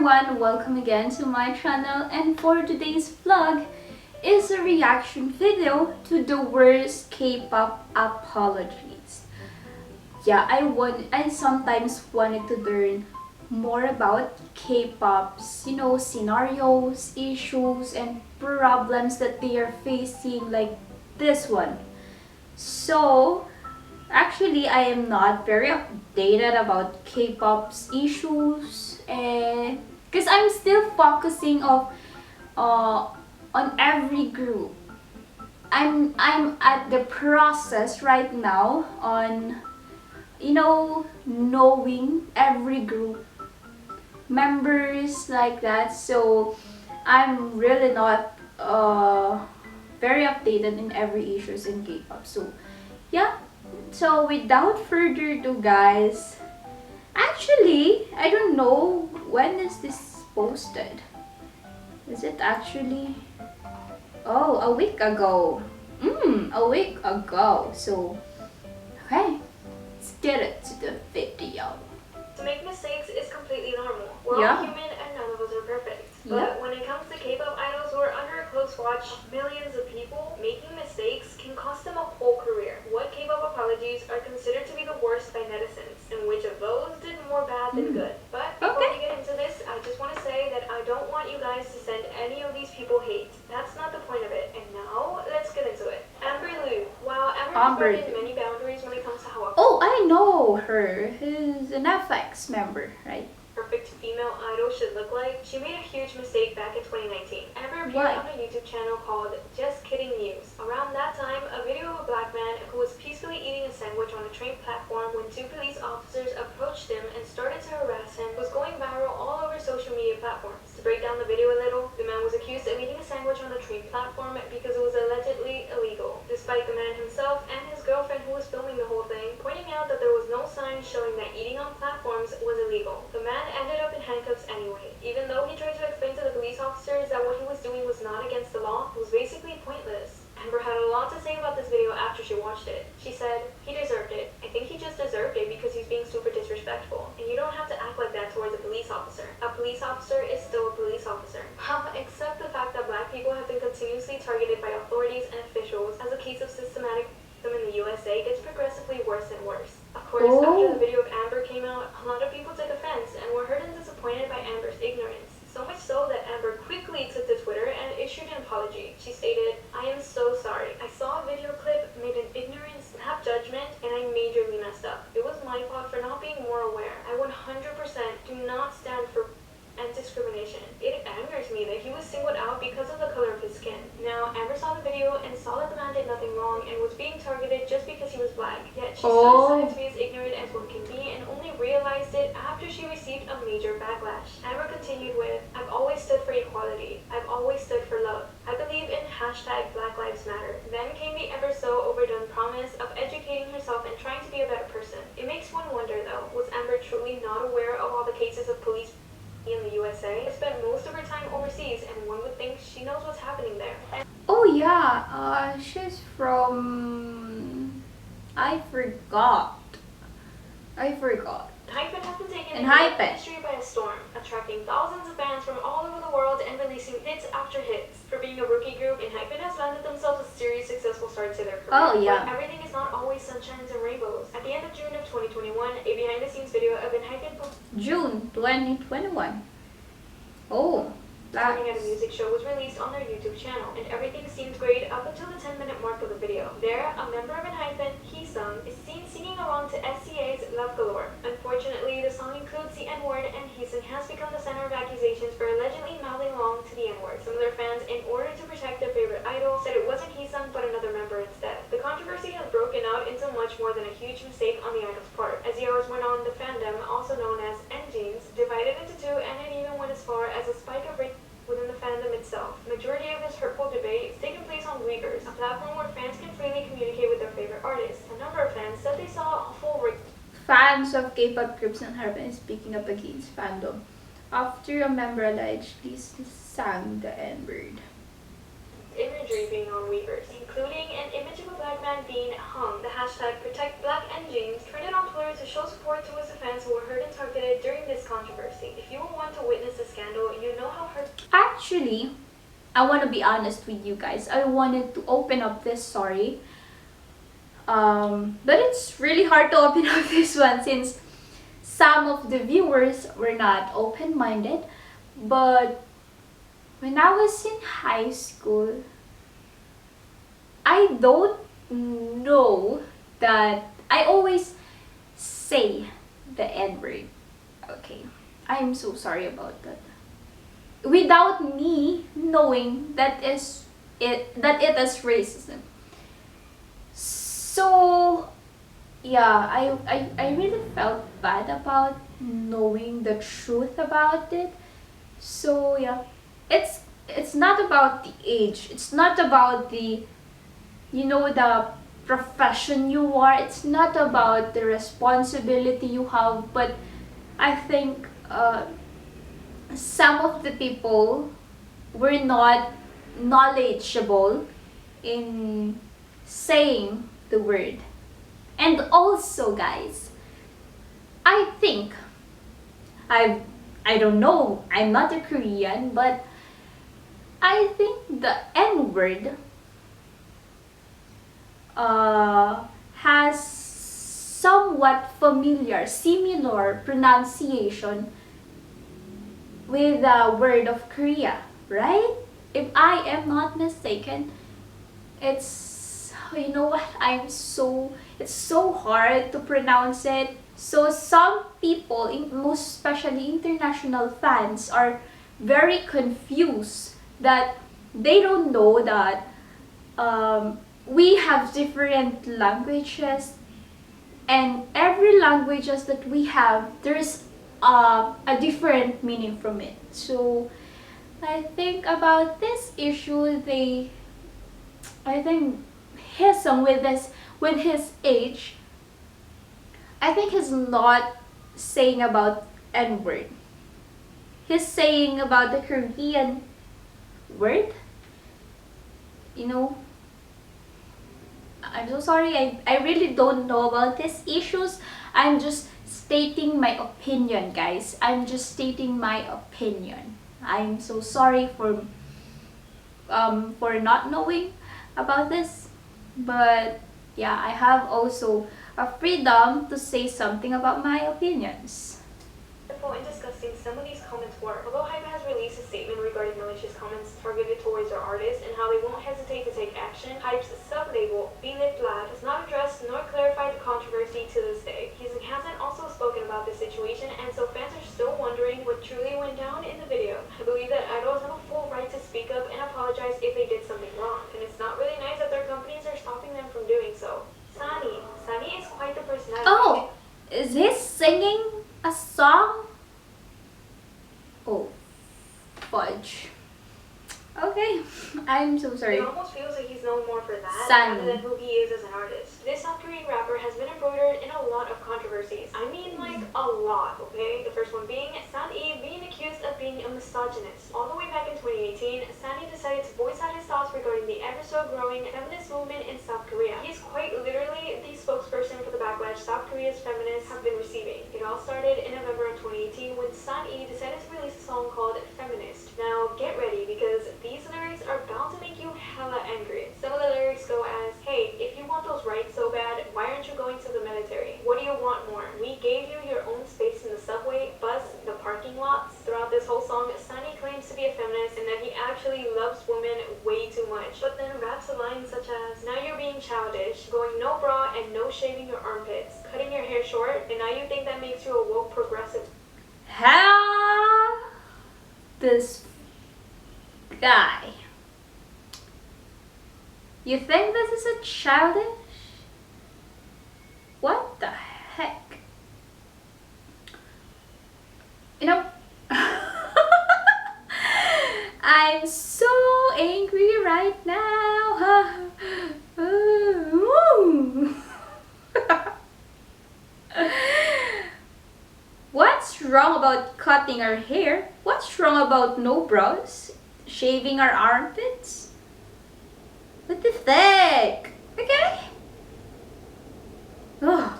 everyone, welcome again to my channel, and for today's vlog is a reaction video to the worst K-pop apologies. Yeah, I sometimes wanted to learn more about K-pop's, scenarios, issues, and problems that they are facing, like this one. So, actually, I am not very updated about K-pop's issues, and because I'm still focusing uh, on every group. I'm at the process right now on knowing every group members like that. So I'm really not very updated in every issues in K-pop. So yeah. So without further ado, guys, actually, I don't know when is this posted. Is it actually? Oh, a week ago. A week ago. So, okay, let's get it to the video. To make mistakes is completely normal. We're all human and none of us are perfect. But when it comes to K-pop idols who are under a close watch, millions of people, making mistakes can cost them a whole career. What K-pop apologies are considered to be the worst by netizens, and which of those did more bad than good. But before we get into this, I just want to say that I don't want you guys to send any of these people hate. That's not the point of it. And now, let's get into it. Amber Liu. While Amber has broken many boundaries when it comes to how I know her. She's an FX member, right? Perfect female idol should look like, she made a huge mistake back in 2019. Amber appeared on a YouTube channel called Just Kidding News. Around that time, a video of a black man who was peacefully eating a sandwich on a train platform when two police officers approached him and started to harass him was going viral all over social media platforms. To break down the video a little, the man was accused of eating a sandwich on a train platform because it was allegedly illegal, despite the man himself and his girlfriend, who was filming the whole thing, pointing out that there was no sign showing that eating on platforms was illegal. The man ended up in handcuffs anyway. Even though he tried to explain to the police officers that what he was doing was not against the law, it was basically pointless. Amber had a lot to say about this video after she watched it. She said, "He deserved it. I think he just deserved it because he's being super disrespectful. And you don't have to act like that towards a police officer. A police officer is still a police officer." Except the fact that black people have been continuously targeted by authorities and officials as a case of systematic racism in the USA gets progressively worse and worse. Of course, after the video of Amber came out, a lot of people took offense and were hurt and disappointed by Amber's ignorance. So much so that Amber quickly took to Twitter and issued an apology. She stated, "I am so sorry. I saw a video clip, made an ignorant snap judgment, and I majorly messed up. It was my fault for not being more aware. I 100% do not stand for discrimination. It angers me that he was singled out because of the color of his skin." Now, Amber saw the video and saw that the man did nothing wrong and was being targeted just because he was black. Yet she still decided to be as ignorant as one can be and only realized it after she received a major backlash. Amber continued with, "I've always stood for equality. I've always stood for love. I believe in hashtag Black Lives Matter." Then came the ever so overdone promise of educating herself and trying to be a better person. It makes one wonder though, was Amber truly not aware of all the cases of police in the USA? Spent most of her time overseas, and one would think she knows what's happening there. Oh yeah, she's from... I forgot. Hypen has been taking And the Hypen industry by a storm, attracting thousands of fans from all over the world and releasing hits after hits. For being a rookie group, Hypen has landed themselves a serious successful start to their career. Oh yeah. But everything is not always sunshines and rainbows. At the end of June of 2021, a behind-the-scenes video of Hypen June 2021. Oh, performing at a music show was released on their YouTube channel, and everything seemed great up until the 10-minute mark of the video. There, a member of Hypen, Hee-sung, is seen singing along to SCA's Love Galore. Unfortunately, the song includes the N-word, and Hee-sung has become the center of accusations for allegedly mouthing along to the N-word. Some of their fans, in order to protect their favorite idol, said it wasn't Hee-sung but another member instead. The controversy has broken out into much more than a huge mistake on the idol's part. As the hours went on, the fandom, also known as N-jeans, divided into two, and it even went as far as a spike of within the fandom itself. Majority of this hurtful debate is taking place on Uyghurs, a platform where fans can freely communicate with their favorite artists. A number of fans said they saw a full fans of K-pop groups in Harvard is speaking up against fandom after a member allegedly sang the N-word. Imagery being on Uyghurs, including an image of a black man being hung. The hashtag #ProtectBlackEnJeans trended on Twitter to show support towards the fans who were hurt and targeted during this controversy. If you will want to witness the scandal actually, I want to be honest with you guys. I wanted to open up this story. But it's really hard to open up this one since some of the viewers were not open-minded. But when I was in high school, I don't know that I always say the N-word. Okay, I'm so sorry about that. Without me knowing that it is racism. So yeah, I really felt bad about knowing the truth about it. So yeah, it's not about the age. It's not about the, the profession you are. It's not about the responsibility you have. But I think some of the people were not knowledgeable in saying the word. And also, guys, I think I I don't know. I'm not a Korean, but I think the N word has somewhat similar pronunciation with the word of Korea, right? If I am not mistaken, it's, you know what, it's so hard to pronounce it. So some people, most especially international fans, are very confused that they don't know that we have different languages, and every languages that we have, there's a different meaning from it. So I think about this issue, I think with his age, I think he's not saying about N word. He's saying about the Korean word. You know, I'm so sorry. I really don't know about these issues. I'm just stating my opinion, guys. I'm just stating my opinion. I'm so sorry for not knowing about this. But yeah, I have also a freedom to say something about my opinions. In discussing some of these comments were, although Hype has released a statement regarding malicious comments targeted towards their artists and how they won't hesitate to take action, Hype's sub-label, Be Lit Lab, has not addressed nor clarified the controversy to this day. He hasn't also spoken about this situation, and so fans are still wondering what truly went down in the video. I believe that idols have a full right to speak up and apologize if they did something wrong, and it's not really nice that their companies are stopping them from doing so. Sunny is quite the personality. Oh, is he singing a song? Oh, fudge. Okay, I'm so sorry. It almost feels like he's known more for that Sunny. rather than who he is as an artist. This South Korean rapper has been embroidered in a lot of controversies. I mean, like, a lot, okay? The first one being Sunny being accused of being a misogynist. All the way back in 2018, Sunny decided to voice out his thoughts regarding the ever-so-growing feminist movement in South Korea. He's quite literally the spokesperson for the backlash South Korea's feminists have been receiving. It all started in November of 2018 when Sunny decided to release a song called Feminist. Now, get ready, because these lyrics are bound to make you hella angry. Some of the lyrics go as, hey, if you want those rights so bad, why aren't you going to the military? What do you want more? We gave you your own space in the subway, bus, the parking lots. Throughout this whole song, Sunny claims to be a feminist and that he actually loves women way too much. But then raps a line such as, now you're being childish, going no bra and no shaving your armpits, cutting your hair short, and now you think that makes you a woke progressive. How this guy, you think this is a childish? What the heck? You know, I'm so angry right now. What's wrong about cutting our hair? What's wrong about no brows? Shaving our armpits? What the heck? Okay? Ugh.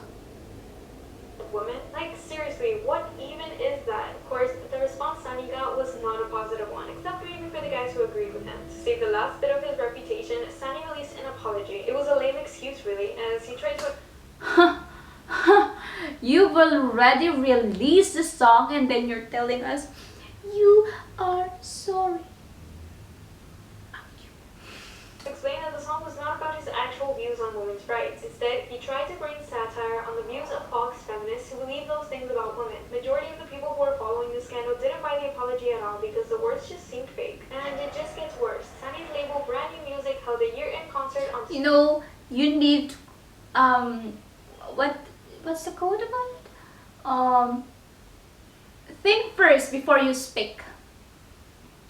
Woman? Like, seriously, what even is that? Of course, the response Sunny got was not a positive one, except maybe for the You've already released the song and then you're telling us you are sorry. Explained that the song was not about his actual views on women's rights. Instead, he tried to bring satire on the views of Fox feminists who believe those things about women. Majority of the people who were following this scandal didn't buy the apology at all because the words just seemed fake. And it just gets worse. Sunny's label Brand New Music held a year-end concert on... You know, you need what's the code about it? Think first before you speak.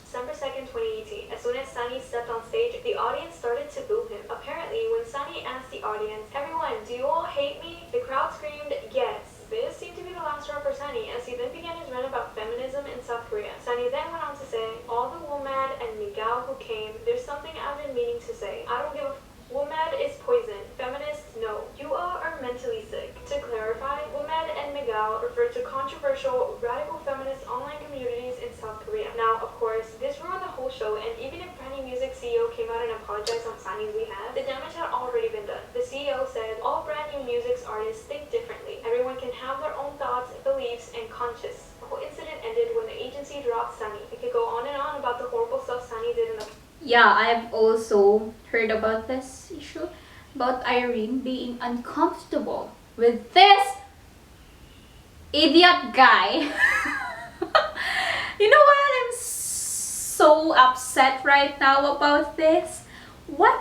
December 2nd, 2018. As soon as Sunny stepped on stage, the audience started to boo him. Apparently, when Sunny asked the audience, "Everyone, do you all hate me?" the crowd screamed, "Yes." This seemed to be the last straw for Sunny, as he then began his rant about feminism in South Korea. Sunny then went on to say, "All the WOMAD and Miguel who came, there's something I've been meaning to say. I don't give a WOMAD is poison. Feminists, no. You all are mentally sick." To clarify, WOMAD and Miguel refer to controversial, radical feminist online communities in South Korea. Now, of course, this ruined the whole show, and even if Brand New Music CEO came out and apologized on Sunny's behalf, the damage had already been done. The CEO said, "All Brand New Music's artists think differently. Everyone can have their own thoughts, beliefs, and conscience." The whole incident ended when the agency dropped Sunny. It could go on and on about the horrible stuff Sunny did in the... Yeah, I've also heard about this issue, about Irene being uncomfortable with this idiot guy. You know what? I'm so upset right now about this. What?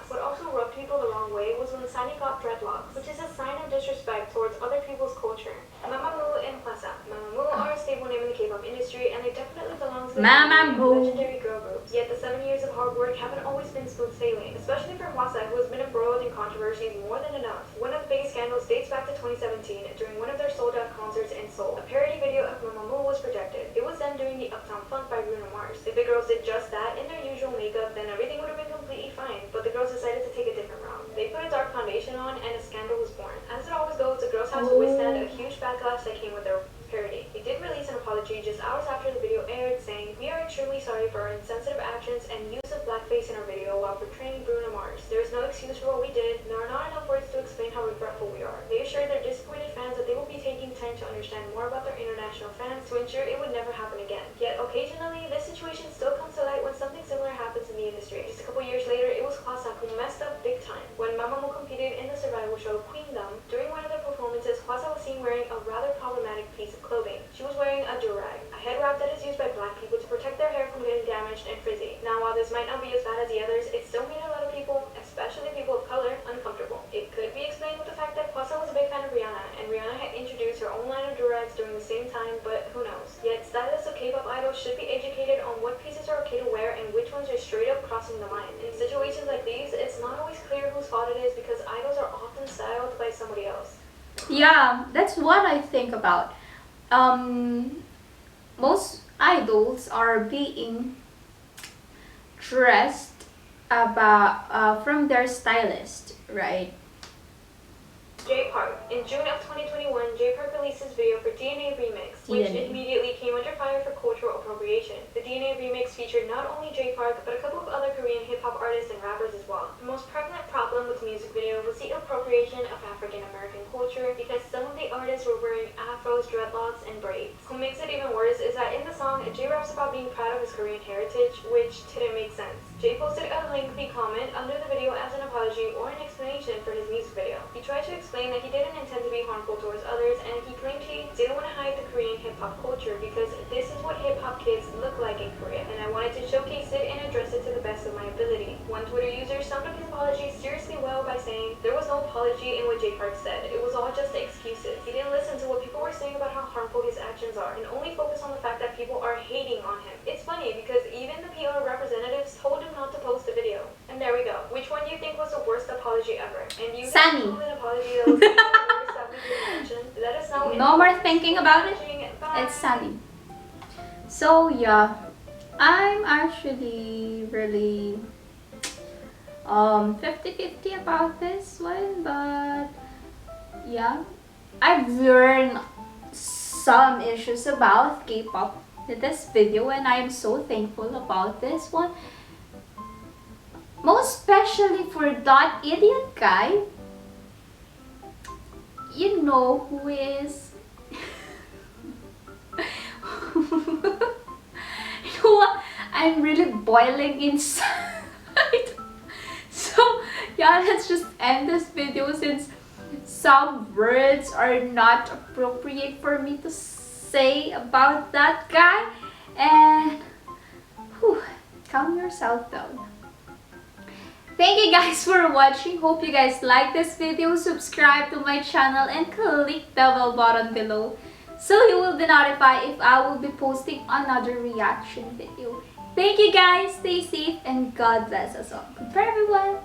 What also rubbed people the wrong way was when Sunny got dreadlocks, which is a sign of disrespect towards other people's culture. Mamamoo and Hwasa. Mamamoo are a stable name in the K-pop industry, and they definitely belong to the legendary girl groups. Yet the 7 years of hard work haven't always been smooth sailing, especially for Hwasa, who has been embroiled in controversies more than enough. One of the biggest scandals dates back to 2017, during one of their sold-out concerts in Seoul. A parody video of Mamamoo was projected. It was them doing the Uptown Funk by Bruno Mars. If the girls did just that in their usual makeup, then everything would have been completely fine. But the girls decided to take a different route. They put a dark foundation on, and a scandal was born. As it always goes, the girls had to withstand a huge backlash that came with their parody. They did release an apology just hours after the video aired, saying, "We are extremely sorry for our insensitive actions and use of blackface in our video while portraying Bruno Mars. There is no excuse for what we did. There are not enough words to explain how regretful we are." They assured their disappointed fans that they will be taking time to understand more about their international fans to ensure it would never happen again. Yet occasionally, this situation still comes to light when something similar happens in the industry. Just a couple years later, it was Hwasa who messed up big time. When Mamamoo competed in the survival show Queendom, during one of their performances, Hwasa was seen wearing a rather problematic piece of clothing. She was wearing a durag, a head wrap that is used by black people to protect their hair from getting damaged and frizzy. Now, while this might not be as bad as the others, it still made a lot of people, especially people of color, uncomfortable. It could be explained with the fact that Hwasa was a big fan of Rihanna, and Rihanna had introduced her own line of durags during the same time, but who knows. Yet, stylists of K-pop idols should be educated on what pieces are okay to wear and which ones are straight up crossing the line. In situations like these, it's not always clear whose fault it is because idols are often styled by somebody else. Yeah, that's what I think about. Most idols are being dressed about from their stylist, right? J Park. In June of 2021, J Park released his video for DNA Remix, which immediately came under fire for cultural appropriation. The DNA Remix featured not only J Park, but a couple of other Korean hip-hop artists and rappers as well. The most prevalent problem with the music video was the appropriation of African-American culture, because some of the artists were wearing afros, dreadlocks, and braids. What makes it even worse is that in the song, J raps about being proud of his Korean heritage, which didn't make sense. J posted a lengthy comment under the video as an apology or an explanation for his music video. He tried to explain that he didn't intend to be harmful towards others, and he claimed he didn't want to hide the Korean hip-hop culture because this is what hip-hop kids look like in Korea, and I wanted to showcase it and address it to the best of my ability. One Twitter user summed up his apology seriously well by saying, "There was no apology in what J Park said. It was all just excuses. He didn't listen to what people were saying about how harmful his actions are, and only focus on the fact that people are hating on him." It's funny because even the PR representatives told him not to post the video. And there we go. Which one do you think was the worst apology ever? And you Sunny. an apology that was the worst that we didn't mention? Let us know. No more thinking about it. Bye. It's Sunny. So yeah, I'm actually really 50-50 about this one, but yeah, I've learned some issues about K-pop in this video, and I am so thankful about this one. Most especially for that idiot guy. You know who is... You know what? I'm really boiling inside. So yeah, let's just end this video since some words are not appropriate for me to say about that guy. And whew, calm yourself down. Thank you guys for watching. Hope you guys like this video. Subscribe to my channel and click the bell button below so you will be notified if I will be posting another reaction video. Thank you guys. Stay safe and God bless us all. Goodbye everyone.